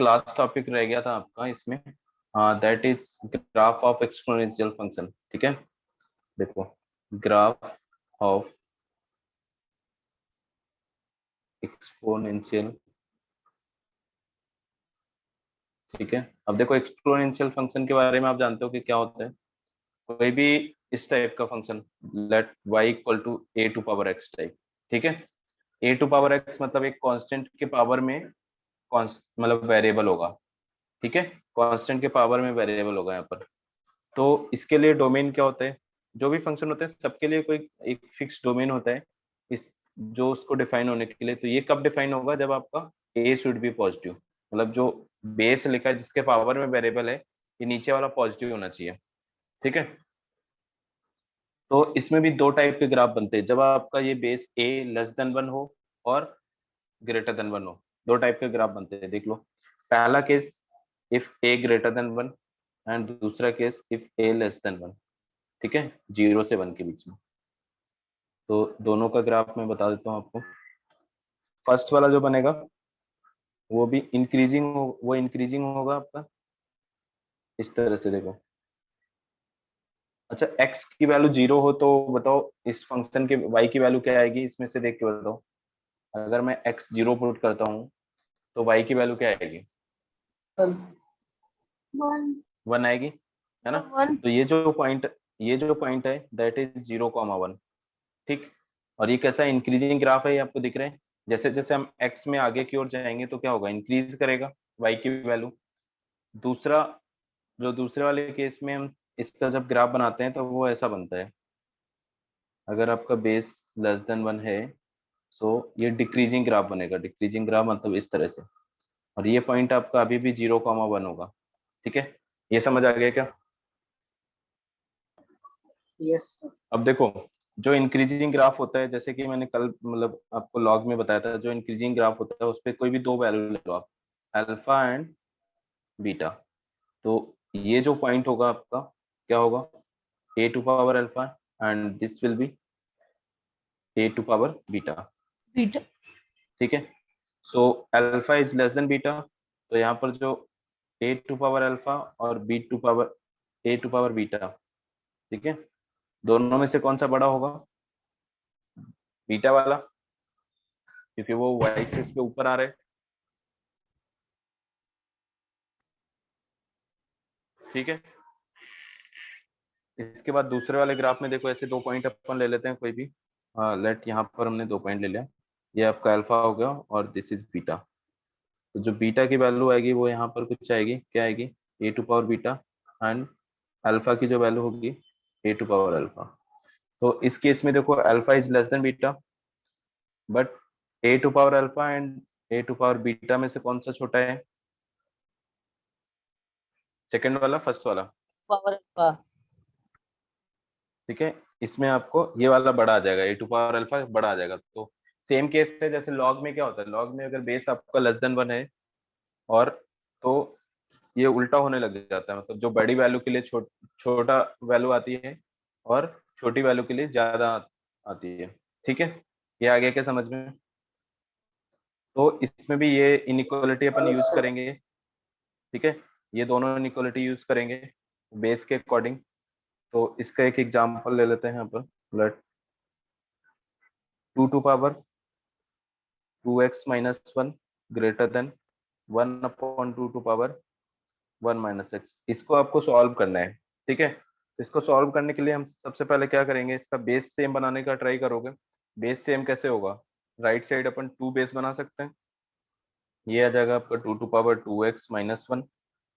Class topic रह गया था आपका इसमें, that is graph of exponential function. ठीक है, देखो ग्राफ ऑफ एक्सपोनेंशियल। ठीक है, अब देखो एक्सपोनेंशियल फंक्शन के बारे में आप जानते हो कि क्या होता है। कोई भी इस टाइप का function, let y equal to A to power X type. ठीक है, ए टू पावर एक्स मतलब एक कांस्टेंट के पावर में मतलब वेरिएबल होगा। ठीक है, कांस्टेंट के पावर में वेरिएबल होगा यहाँ पर। तो इसके लिए डोमेन क्या होता है, जो भी फंक्शन होते हैं सबके लिए कोई एक फिक्स डोमेन होता है इस, जो उसको डिफाइन होने के लिए। तो ये कब डिफाइन होगा, जब आपका ए शुड बी पॉजिटिव, मतलब जो बेस लिखा है जिसके पावर में वेरिएबल है, ये नीचे वाला पॉजिटिव होना चाहिए। ठीक है, तो इसमें भी दो टाइप के ग्राफ बनते हैं, जब आपका ये बेस ए लेस देन 1 हो और ग्रेटर देन 1 हो। दो टाइप के ग्राफ बनते हैं, देख लो। पहला case if A greater than 1 and दूसरा case if A less than 1। ठीक है, 0 से 1 के बीच में। तो दोनों का ग्राफ मैं बता देता हूँ आपको। फर्स्ट वाला जो बनेगा वो भी इंक्रीजिंग वो इंक्रीजिंग होगा आपका इस तरह से, देखो। अच्छा, x की वैल्यू 0 हो तो बताओ इस फंक्शन के y की वैल्यू क्या आएगी, इसमें से देख के बताओ। अगर मैं x 0 पुट करता हूँ तो y की वैल्यू क्या आएगी? 1 आएगी, है ना। तो ये जो पॉइंट है दैट इज 0,1। ठीक, और ये कैसा इंक्रीजिंग ग्राफ है, ये आपको दिख रहे हैं। जैसे जैसे हम x में आगे की ओर जाएंगे तो क्या होगा, इंक्रीज करेगा y की वैल्यू। दूसरा, जो दूसरे वाले केस में हम इसका जब ग्राफ बनाते हैं तो वो ऐसा बनता है। अगर आपका बेस लेस देन 1 है तो ये डिक्रीजिंग ग्राफ बनेगा। डिक्रीजिंग ग्राफ मतलब इस तरह से, और ये पॉइंट आपका अभी भी 0,1 होगा। ठीक है, ये समझ आ गया क्या? यस। अब देखो, जो इंक्रीजिंग ग्राफ होता है, जैसे कि मैंने कल मतलब आपको लॉग में बताया था, जो इंक्रीजिंग ग्राफ होता है उस पर कोई भी दो वैल्यू ले लो आप, अल्फा एंड बीटा। तो ये जो पॉइंट होगा आपका क्या होगा, A to power alpha and this will be A to power beta. Beta. ठीक है, so alpha is less than beta, तो यहाँ पर जो ए टू पावर अल्फा और B to power A to power beta, ठीक है, दोनों में से कौन सा बड़ा होगा? बीटा वाला, क्योंकि वो वाई एक्सिस पे ऊपर आ रहे हैं। ठीक है, इसके बाद दूसरे वाले ग्राफ में देखो, ऐसे दो पॉइंट अपन ले लेते हैं कोई भी। लेट यहाँ पर हमने दो पॉइंट ले लिया, ये आपका अल्फा हो गया और दिस इज बीटा। तो जो बीटा की वैल्यू आएगी वो यहाँ पर कुछ आएगी, क्या आएगी, A to power beta, and alpha की जो वैल्यू होगी ए टू पावर अल्फा। तो इस केस में देखो alpha is less than beta, but A to power alpha and A to power beta में से कौन सा छोटा है? सेकंड वाला, फर्स्ट वाला। Power alpha. ठीक है, इसमें आपको ये वाला बड़ा आ जाएगा, ए टू पावर अल्फा बड़ा आ जाएगा। तो सेम केस है जैसे लॉग में क्या होता है, लॉग में अगर बेस आपका लेस देन 1 है और, तो ये उल्टा होने लग जाता है, मतलब जो बड़ी वैल्यू के लिए छोटा वैल्यू आती है और छोटी वैल्यू के लिए ज्यादा आती है। ठीक है, ये आ गया क्या समझ में? तो इसमें भी ये इनइक्वालिटी अपन यूज करेंगे। ठीक है, ये दोनों इनइक्वालिटी यूज करेंगे बेस के अकॉर्डिंग। तो इसका एक एग्जांपल ले लेते हैं यहाँ पर। Let 2 to power 2x minus 1 greater than 1/2 to power 1 minus X. इसको आपको सॉल्व करना है। ठीक है, इसको सॉल्व करने के लिए हम सबसे पहले क्या करेंगे, इसका बेस सेम बनाने का ट्राई करोगे। बेस सेम कैसे होगा, राइट साइड अपन 2 बेस बना सकते हैं, ये आ जाएगा आपका 2 to power 2x minus 1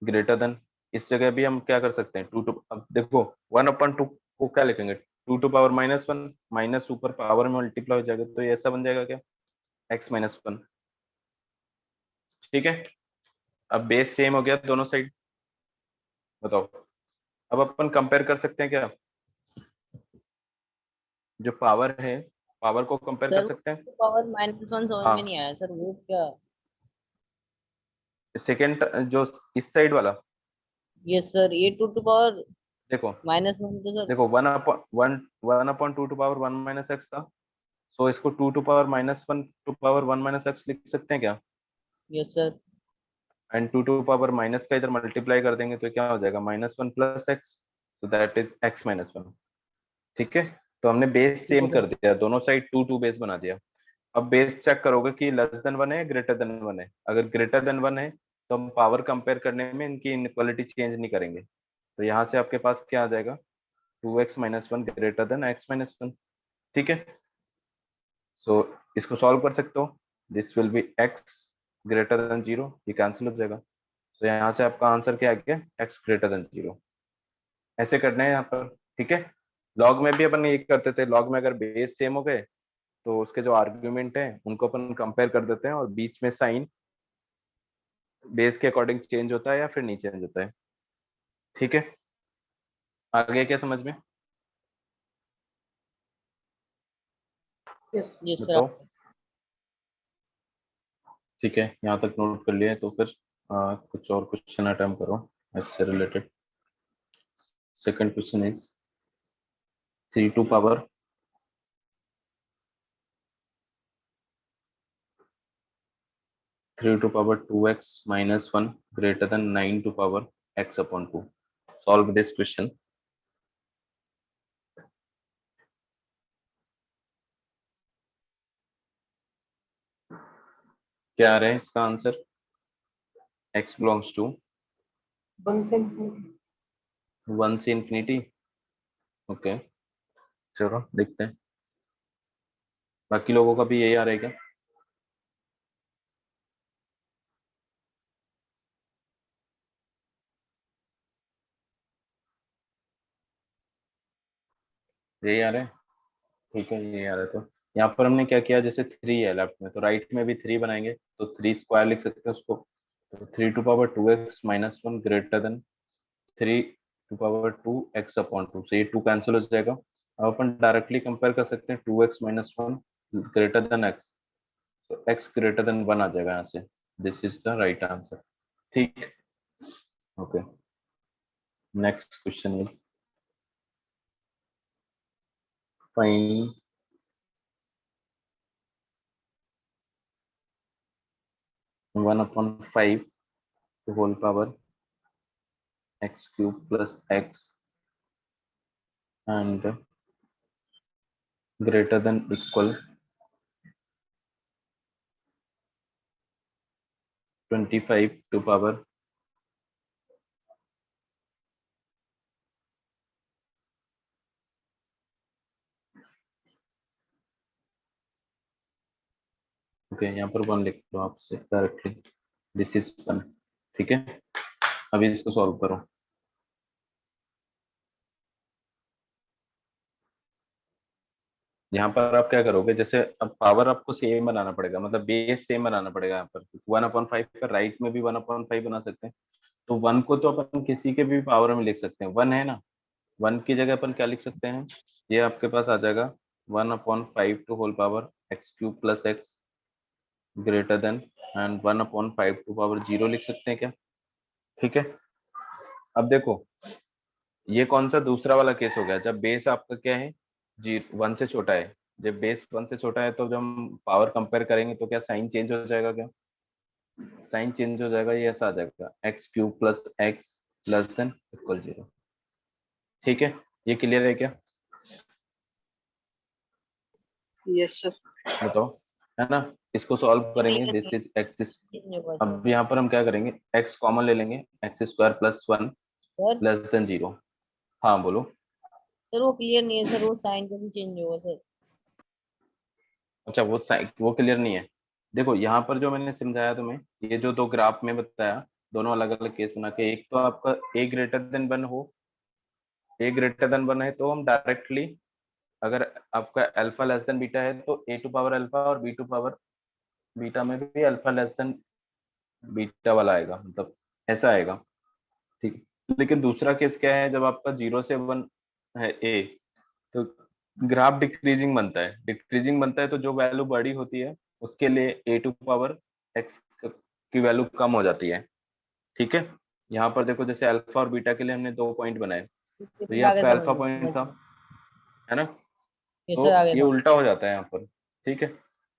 greater than, इस जगह भी हम क्या कर सकते हैं, 2 टू, अब देखो 1/2 को क्या लिखेंगे, 2 टू पावर -1, माइनस ऊपर पावर में मल्टीप्लाई हो जाएगा, तो ये ऐसा बन जाएगा क्या, x माइनस 1। ठीक है, अब बेस सेम हो गया दोनों साइड। बताओ, अब अपन कंपेयर कर सकते हैं क्या, जो पावर है पावर को कंपेयर कर सर सकते हैं। पावर -1 समझ में नहीं हाँ, आया सर, वो क्या? सेकेंड जो इस साइड वाला, यस सर, ये 2 टू पावर देखो -1 तो सर। देखो 1/2 टू पावर 1 माइनस एक्स था, सो इसको 2 to power -1 to power 1 minus X लिख सकते हैं क्या? Yes sir. And to to power minus का इधर मल्टीप्लाई कर देंगे तो क्या हो जाएगा, -1 + x, तो दैट इज x-1। ठीक है, तो हमने बेस सेम कर दिया, दोनों साइड टू टू बेस बना दिया। अब बेस चेक करोगे कि लेस देन 1 है, ग्रेटर देन 1 है। अगर ग्रेटर देन 1 है तो हम पावर कंपेयर करने में इनकी इनइक्वालिटी चेंज नहीं करेंगे, तो यहाँ से आपके पास क्या आ जाएगा, 2x-1 ग्रेटर देन x-1। ठीक है, सो इसको सॉल्व कर सकते हो, this will be x greater then 0, ये कैंसिल हो जाएगा। तो यहाँ से आपका आंसर क्या आ गया, x ग्रेटर देन 0। ऐसे करना है यहाँ पर। ठीक है, लॉग में भी अपन ये करते थे, लॉग में अगर बेस सेम हो गए तो उसके जो आर्ग्यूमेंट है उनको अपन कंपेयर कर देते हैं और बीच में साइन बेस के अकॉर्डिंग चेंज होता है या फिर नहीं चेंज होता है। ठीक है, आगे क्या समझ में, यस सर। बताओ। ठीक है, यहाँ तक नोट कर लिया है, तो फिर कुछ और क्वेश्चन अटेम्प्ट करो इससे related. Second question is 3 to power 2x minus 1 greater than 9 to power x upon 2. Solve this question. क्या आ रहा है इसका आंसर, x belongs to 1 से इंफिनिटी। ओके, चलो देखते हैं बाकी लोगों का भी यही आ रहा है क्या। यही आ रहा है, ठीक है, यही आ रहा है। तो यहाँ पर हमने क्या किया, जैसे 3 है लेफ्ट में तो राइट में भी 3 बनाएंगे, तो 3 स्क्वायर लिख सकते हैं उसको। तो 3 to power 2x-1 greater then 3 to power 2x/2 से ये 2 कैंसिल हो जाएगा। अब अपन डायरेक्टली कंपेयर कर सकते हैं 2x-1 ग्रेटर देन x, तो x ग्रेटर देन 1 आ जाएगा यहाँ से। This is the right answer. ठीक, okay, next question is find 1/5 to whole power x cube plus x and greater than equal 25 to power okay, यहाँ पर 1 लिख लो आपसे डायरेक्टली, दिस इज 1। ठीक है, अभी इसको सॉल्व करो। यहाँ पर आप क्या करोगे, जैसे अब पावर आपको सेम बनाना पड़ेगा, मतलब बेस सेम बनाना पड़ेगा। यहाँ पर 1/5 का राइट में भी 1/5 बना सकते हैं, तो 1 को तो अपन किसी के भी पावर में लिख सकते हैं, 1 है ना, 1 की जगह अपन क्या लिख सकते हैं, ये आपके पास आ जाएगा 1/5 to whole power X cube plus X greater than and 1/5 to power 0 लिख सकते हैं क्या। ठीक है, अब देखो ये कौन सा दूसरा वाला केस हो गया, जब बेस आपका क्या है, जी 1 से छोटा है। जब बेस 1 से छोटा है तो जब हम पावर कंपेयर करेंगे तो क्या साइन चेंज हो जाएगा, क्या साइन चेंज हो जाएगा, ये ऐसा आ जाएगा x cube plus x less than equal 0। ठीक है, ये क्लियर है क्या, यस सर। बताओ, है ना। इसको सॉल्व करेंगे, दिस इज एक्स। अब यहाँ पर हम क्या करेंगे, एक्स कॉमन ले लेंगे, x square plus 1 sir less than 0। हाँ बोलो। सर वो क्लियर नहीं है सर, वो साइन का भी चेंज होगा सर। अच्छा, वो क्लियर नहीं है। देखो यहाँ पर जो मैंने समझाया तुम्हें, ये जो दो ग्राफ में बताया, दोनों अलग अलग केस बना के, एक तो आपका ए ग्रेटर देन 1 हो, ए ग्रेटर देन 1 है तो हम डायरेक्टली, अगर आपका अल्फा लेस देन बीटा है तो ए टू पावर अल्फा और बी टू पावर बीटा में भी अल्फा लेस देन बीटा वाला आएगा, मतलब ऐसा आएगा। ठीक, लेकिन दूसरा केस क्या है, जब आपका 0 से 1 है ए, तो ग्राफ डिक्रीजिंग बनता है, तो जो वैल्यू बड़ी होती है उसके लिए ए टू पावर एक्स की वैल्यू कम हो जाती है। ठीक है, यहाँ पर देखो जैसे अल्फा और बीटा के लिए हमने 2 पॉइंट बनाए, तो ये आगे आपका समझ अल्फा पॉइंट में था, है ना, ये तो सर आगे ये समझ। उल्टा हो जाता है यहाँ पर। ठीक है,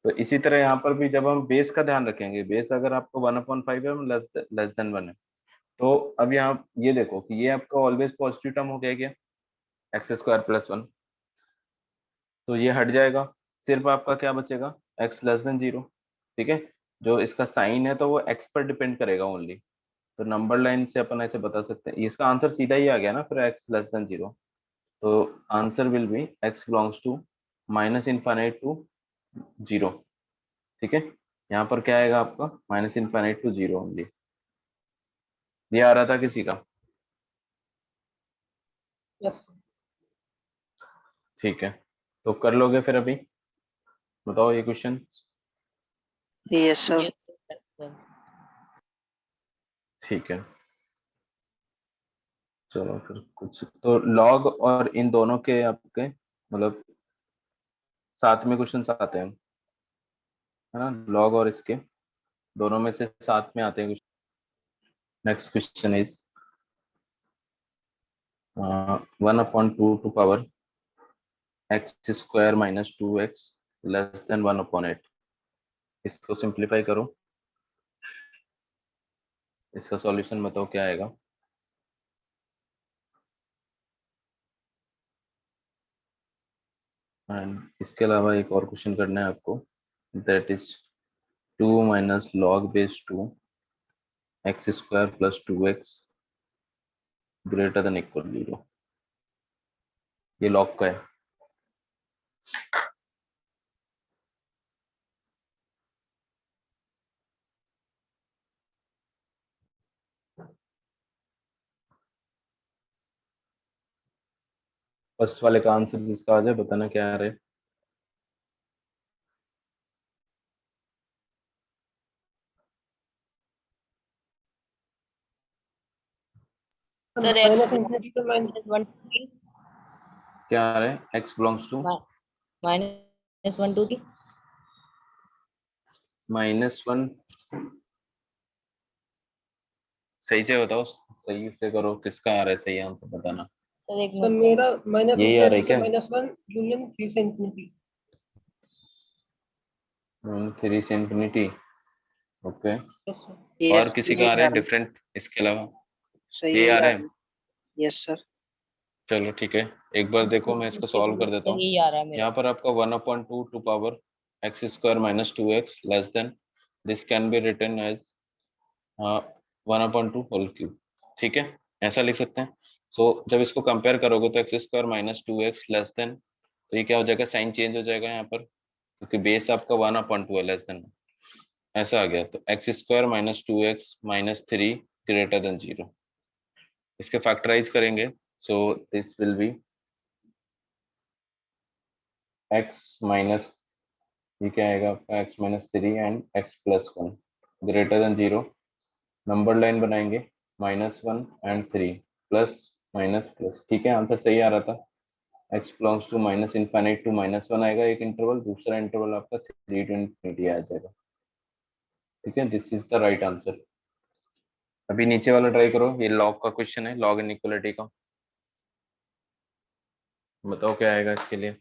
तो इसी तरह यहाँ पर भी जब हम बेस का ध्यान रखेंगे, बेस अगर आपको 1/5 है, लेस देन 1 है, तो अब यहाँ ये देखो कि ये आपका ऑलवेज पॉजिटिव टर्म हो गया क्या, x² + 1, तो ये हट जाएगा, सिर्फ आपका क्या बचेगा, x <0। ठीक है, जो इसका साइन है तो वो x पर डिपेंड करेगा ओनली, तो नंबर लाइन से अपन ऐसे बता सकते हैं, इसका आंसर सीधा ही आ गया ना फिर x <0, तो answer will be x belongs to -∞ to 0। ठीक है, यहाँ पर क्या आएगा आपका -∞ टू 0 ओनली। ये आ रहा था किसी का? यस ठीक है, तो कर लोगे फिर अभी, बताओ ये question. Yes sir. Yes, sir. ठीक है, चलो फिर कुछ तो लॉग और इन दोनों के आपके मतलब साथ में क्वेश्चन आते हैं, है ना, लॉग और इसके दोनों में से साथ में आते हैं question. Next question is 1/2 to power x² - 2x less than 1/8। इसको सिंप्लीफाई करो, इसका सॉल्यूशन बताओ क्या आएगा। एंड इसके अलावा एक और क्वेश्चन करना है आपको, that is 2 - log2 x² + 2x greater than equal 0। ये लॉग का है। फर्स्ट वाले का आंसर जिसका आ जाए बताना क्या आ रहा है। Sir, x minus infinity to minus 1 to 3 क्या आ रहा है, x belongs to minus 1 to 3. -1। सही से बताओ, सही से करो, किसका आ रहा है सही आंसर बताना। Sir, एक सर मिनट मेरा माइनस यही आ रहा है इन्फिनिटी से क्या, -1 यूनियन 3 से इन्फिनिटी। 3 से इंफिनिटी। Okay, yes sir. और यस किसी का यही आ रहा आ है रहा है, डिफरेंट इसके अलावा? सही ये यही आ आ रहा रहा है, है। Yes sir. चलो ठीक है, एक बार देखो मैं इसको सॉल्व कर देता सर हूँ। यही आ रहा है मेरा. यहाँ पर आपका 1/2 to power x² - 2x less than, this can be written as 1/2 whole cube. ठीक है, ऐसा लिख सकते हैं। सो जब इसको कंपेयर करोगे तो x² - 2x लेस देन, तो ये क्या हो जाएगा, साइन चेंज हो जाएगा यहाँ पर, क्योंकि बेस आपका 1/2 है, लेस देन ऐसा आ गया, तो x² - 2x - 3 ग्रेटर देन 0। इसके फैक्टराइज करेंगे, सो this will be x minus, ये क्या आएगा आपका x - 3 and x+1 greater than 0। Number line बनाएंगे -1 एंड 3 प्लस माइनस प्लस। ठीक है, आंसर सही आ रहा था, x बिलोंग्स टू -∞ टू -1 आएगा एक इंटरवल, दूसरा इंटरवल आपका 3 to infinity आ जाएगा। ठीक है, this is the right answer. अभी नीचे वाला ट्राई करो, ये लॉग का क्वेश्चन है, लॉग इनइक्वालिटी का, बताओ क्या आएगा इसके लिए।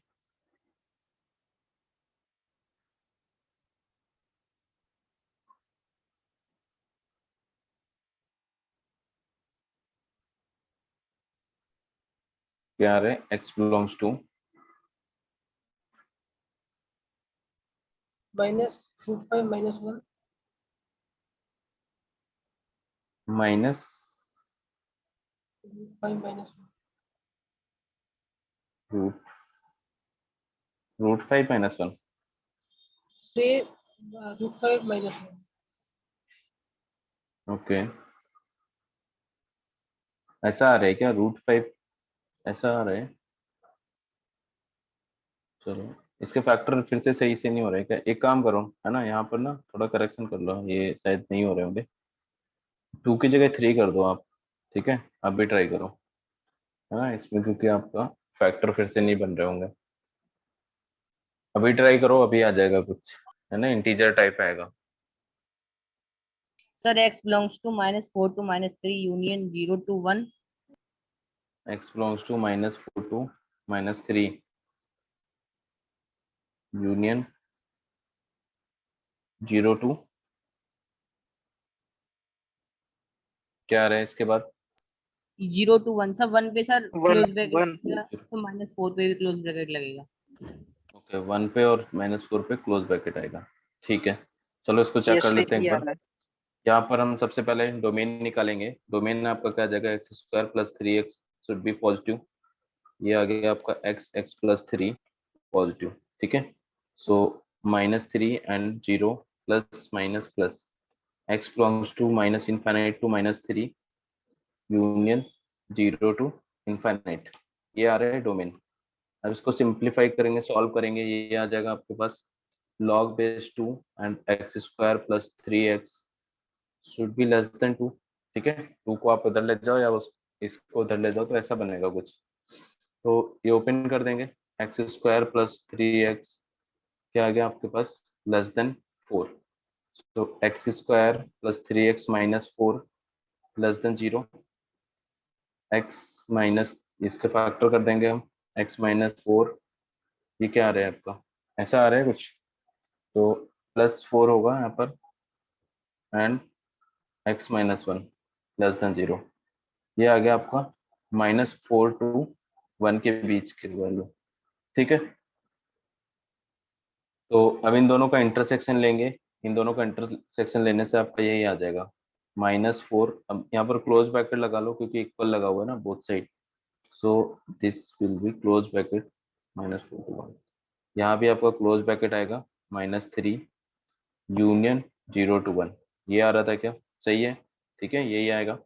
क्या आ रहा है, x बिलोंग्स टू -√5 -1 माइनस √5 -1 √5 - 1। से √5 -1। ओके, ऐसा आ रहा है क्या, √5 ऐसा आ रहा है। चलो, इसके फैक्टर फिर से सही से नहीं हो रहे क्या, एक काम करो, है ना, यहाँ पर ना थोड़ा करेक्शन कर लो, ये शायद नहीं हो रहे होंगे, 2 की जगह 3 कर दो आप। ठीक है, अब भी ट्राई करो, है ना, इसमें क्योंकि आपका फैक्टर फिर से नहीं बन रहे होंगे। अभी ट्राई करो, अभी आ जाएगा कुछ, है ना, इंटीजर टाइप आएगा। Sir, x belongs to -4 to -3 union 0 to 1. x belongs to -4 to -3 union 0 to क्या आ रहा है इसके बाद? 0 to 1 सब 1 पे sir one clause bracket one लगेगा, तो -4 पे भी क्लोज ब्रैकेट लगेगा। ओके, 1 पे और -4 पे क्लोज ब्रैकेट आएगा। ठीक है, चलो इसको चेक यस कर लेते हैं एक सही आ बार। रहा है। यहाँ पर हम सबसे पहले डोमेन निकालेंगे। डोमेन में आपका क्या आ जाएगा, x square plus 3x should be positive. ये आ गया आपका x प्लस 3 पॉजिटिव। ठीक है, so -3 and 0 plus minus plus x belongs to minus infinite to -3 union 0 to infinite. ये आ रहा है डोमेन। अब इसको सिंप्लीफाई करेंगे, सॉल्व करेंगे, ये आ जाएगा आपके पास log base 2 and x square plus 3x should be less than 2। ठीक है, 2 को आप उधर ले जाओ या इसको उधर ले जाओ तो ऐसा बनेगा कुछ। तो ये ओपन कर देंगे, एक्स स्क्वायर प्लस 3x क्या आ गया आपके पास, लेस देन 4। तो x square plus 3x minus 4 less than 0। X minus इसके फैक्टर कर देंगे हम, एक्स माइनस 4, ये क्या आ रहा है आपका, ऐसा आ रहा है कुछ। तो +4 होगा यहाँ पर and x minus 1 less than 0। ये आ गया आपका -4 टू 1 के बीच की वैल्यू। ठीक है, तो अब इन दोनों का इंटरसेक्शन लेंगे। इन दोनों का इंटरसेक्शन लेने से आपका यही आ जाएगा -4। अब यहाँ पर क्लोज ब्रैकेट लगा लो क्योंकि इक्वल लगा हुआ है ना both side. So this will be close bracket -4 to 1। यहाँ भी आपका क्लोज ब्रैकेट आएगा -3 यूनियन 0 टू 1। ये आ रहा था क्या, सही है, ठीक है, यही आएगा।